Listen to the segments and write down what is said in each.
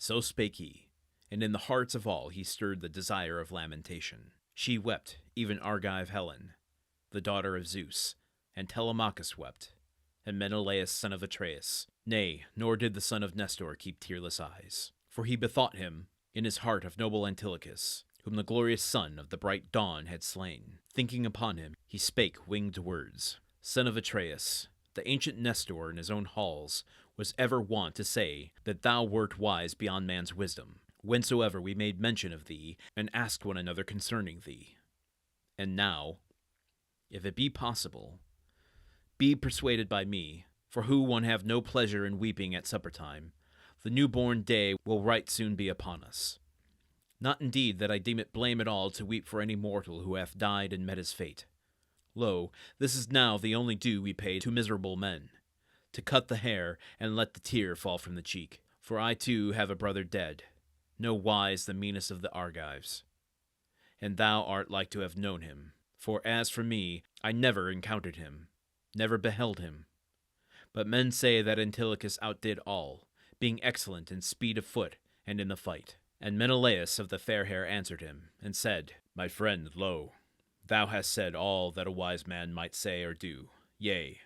So spake he, and in the hearts of all he stirred the desire of lamentation. She wept, even Argive Helen, the daughter of Zeus, and Telemachus wept, and Menelaus son of Atreus. Nay, nor did the son of Nestor keep tearless eyes, for he bethought him in his heart of noble Antilochus, whom the glorious son of the bright dawn had slain. Thinking upon him, he spake winged words. Son of Atreus, the ancient Nestor in his own halls was ever wont to say that thou wert wise beyond man's wisdom, whensoever we made mention of thee, and asked one another concerning thee. And now, if it be possible, be persuaded by me, for who one have no pleasure in weeping at supper time, the new-born day will right soon be upon us. Not indeed that I deem it blame at all to weep for any mortal who hath died and met his fate. Lo, this is now the only due we pay to miserable men, to cut the hair and let the tear fall from the cheek. For I too have a brother dead, no wise the meanest of the Argives. And thou art like to have known him, for as for me, I never encountered him, never beheld him. But men say that Antilochus outdid all, being excellent in speed of foot and in the fight. And Menelaus of the fair hair answered him, and said, My friend, lo, thou hast said all that a wise man might say or do, yea,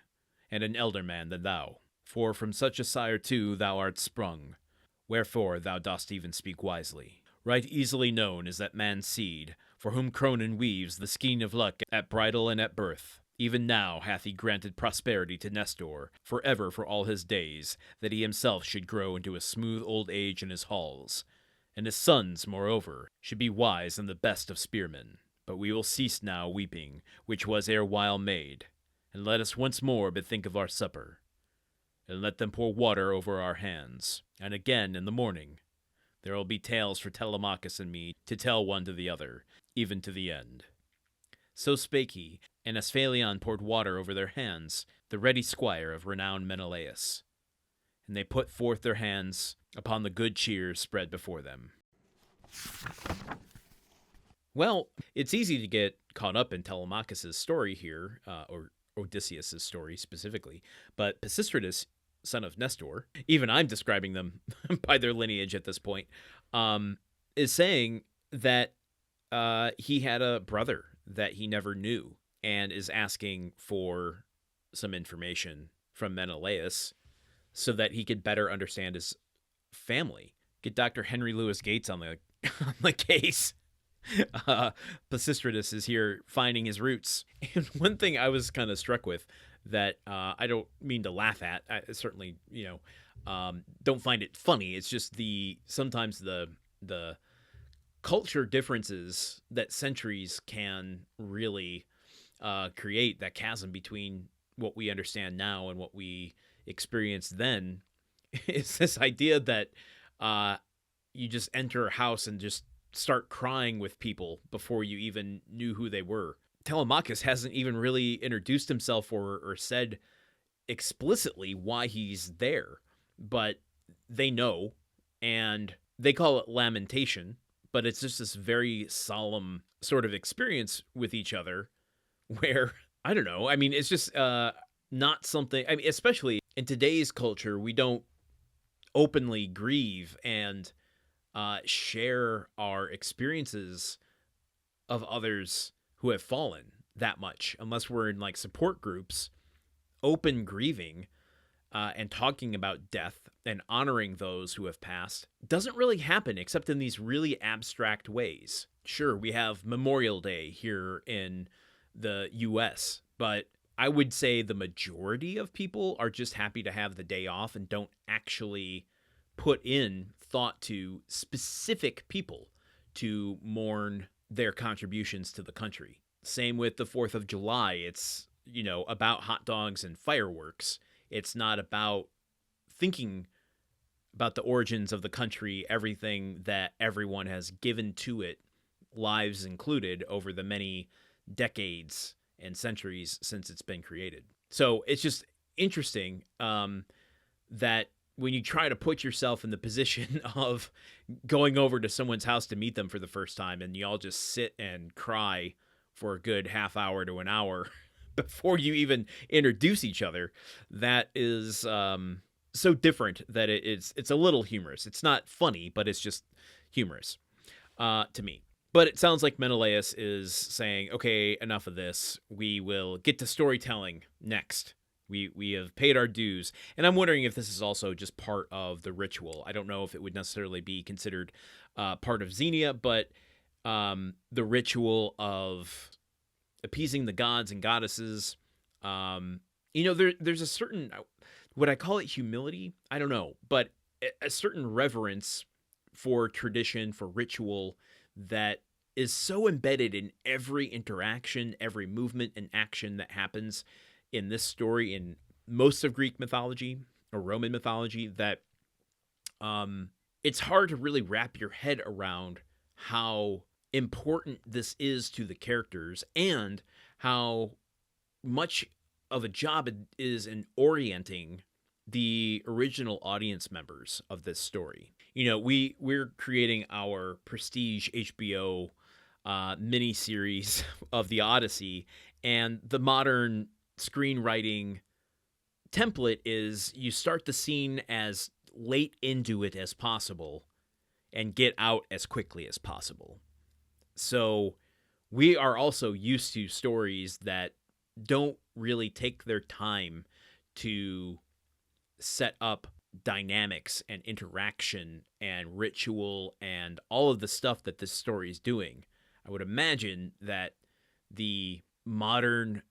and an elder man than thou. For from such a sire too thou art sprung, wherefore thou dost even speak wisely. Right easily known is that man's seed, for whom Cronan weaves the skein of luck at bridal and at birth. Even now hath he granted prosperity to Nestor, forever for all his days, that he himself should grow into a smooth old age in his halls. And his sons, moreover, should be wise and the best of spearmen. But we will cease now weeping, which was erewhile made, and let us once more bethink of our supper, and let them pour water over our hands. And again in the morning there will be tales for Telemachus and me to tell one to the other, even to the end. So spake he, and Asphalion poured water over their hands, the ready squire of renowned Menelaus. And they put forth their hands upon the good cheer spread before them. Well, it's easy to get caught up in Telemachus' story here, or Odysseus' story specifically, but Peisistratus, son of Nestor, even I'm describing them by their lineage at this point, is saying that he had a brother that he never knew, and is asking for some information from Menelaus so that he could better understand his family. Get Dr. Henry Louis Gates on the case. Peisistratus is here finding his roots. And one thing I was kind of struck with that I don't mean to laugh at, I certainly, don't find it funny. It's just sometimes the culture differences that centuries can really create, that chasm between what we understand now and what we experienced then. Is this idea that you just enter a house and just start crying with people before you even knew who they were. Telemachus hasn't even really introduced himself or said explicitly why he's there, but they know, and they call it lamentation, but it's just this very solemn sort of experience with each other where, I don't know, I mean, it's just not something, I mean, especially in today's culture, we don't openly grieve and share our experiences of others who have fallen that much, unless we're in like support groups. Open grieving and talking about death and honoring those who have passed doesn't really happen except in these really abstract ways. Sure, we have Memorial Day here in the US, but I would say the majority of people are just happy to have the day off and don't actually put in thought to specific people to mourn their contributions to the country. Same with the 4th of July. It's, about hot dogs and fireworks. It's not about thinking about the origins of the country, everything that everyone has given to it, lives included, over the many decades and centuries since it's been created. So it's just interesting that when you try to put yourself in the position of going over to someone's house to meet them for the first time, and you all just sit and cry for a good half hour to an hour before you even introduce each other, that is so different that it's a little humorous. It's not funny, but it's just humorous to me. But it sounds like Menelaus is saying, okay, enough of this. We will get to storytelling next. We have paid our dues. And I'm wondering if this is also just part of the ritual. I don't know if it would necessarily be considered part of Xenia, but the ritual of appeasing the gods and goddesses. There's a certain, would I call it humility? I don't know, but a certain reverence for tradition, for ritual, that is so embedded in every interaction, every movement and action that happens in this story, in most of Greek mythology or Roman mythology, that it's hard to really wrap your head around how important this is to the characters and how much of a job it is in orienting the original audience members of this story. We're creating our prestige HBO mini-series of the Odyssey, and the modern screenwriting template is you start the scene as late into it as possible and get out as quickly as possible. So we are also used to stories that don't really take their time to set up dynamics and interaction and ritual and all of the stuff that this story is doing. I would imagine that the modern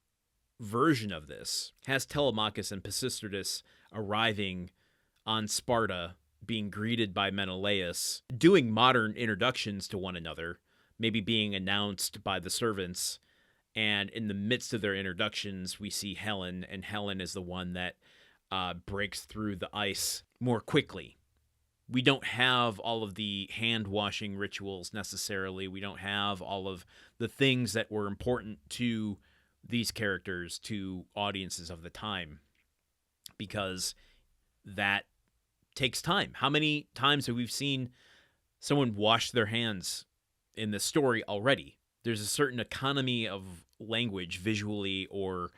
version of this has Telemachus and Peisistratus arriving on Sparta, being greeted by Menelaus, doing modern introductions to one another, maybe being announced by the servants. And in the midst of their introductions, we see Helen, and Helen is the one that breaks through the ice more quickly. We don't have all of the hand-washing rituals necessarily. We don't have all of the things that were important to these characters, to audiences of the time, because that takes time. How many times have we seen someone wash their hands in this story already? There's a certain economy of language, visually or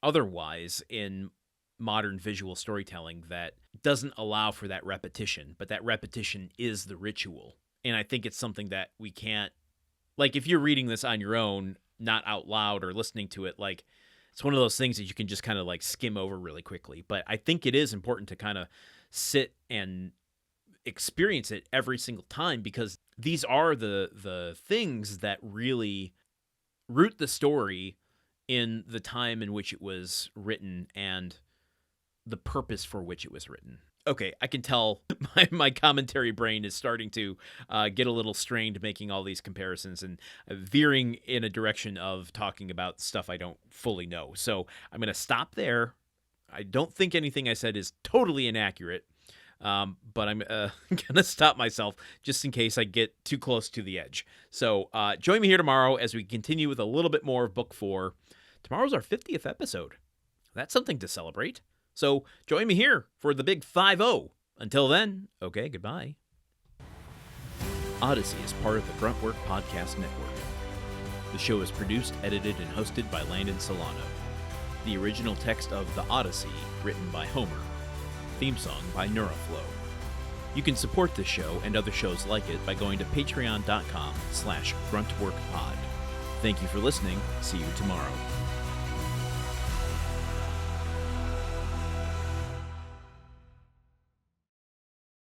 otherwise, in modern visual storytelling that doesn't allow for that repetition, but that repetition is the ritual. And I think it's something that we can't, like, if you're reading this on your own, not out loud or listening to it, like, it's one of those things that you can just kind of like skim over really quickly. But I think it is important to kind of sit and experience it every single time, because these are the things that really root the story in the time in which it was written and the purpose for which it was written. Okay, I can tell my commentary brain is starting to get a little strained making all these comparisons and veering in a direction of talking about stuff I don't fully know. So I'm going to stop there. I don't think anything I said is totally inaccurate, but I'm going to stop myself just in case I get too close to the edge. So join me here tomorrow as we continue with a little bit more of Book 4. Tomorrow's our 50th episode. That's something to celebrate. So join me here for the big 5-0. Until then, okay, goodbye. Odyssey is part of the Gruntwork Podcast Network. The show is produced, edited, and hosted by Landon Solano. The original text of The Odyssey, written by Homer. Theme song by Neuroflow. You can support this show and other shows like it by going to patreon.com/gruntworkpod. Thank you for listening. See you tomorrow.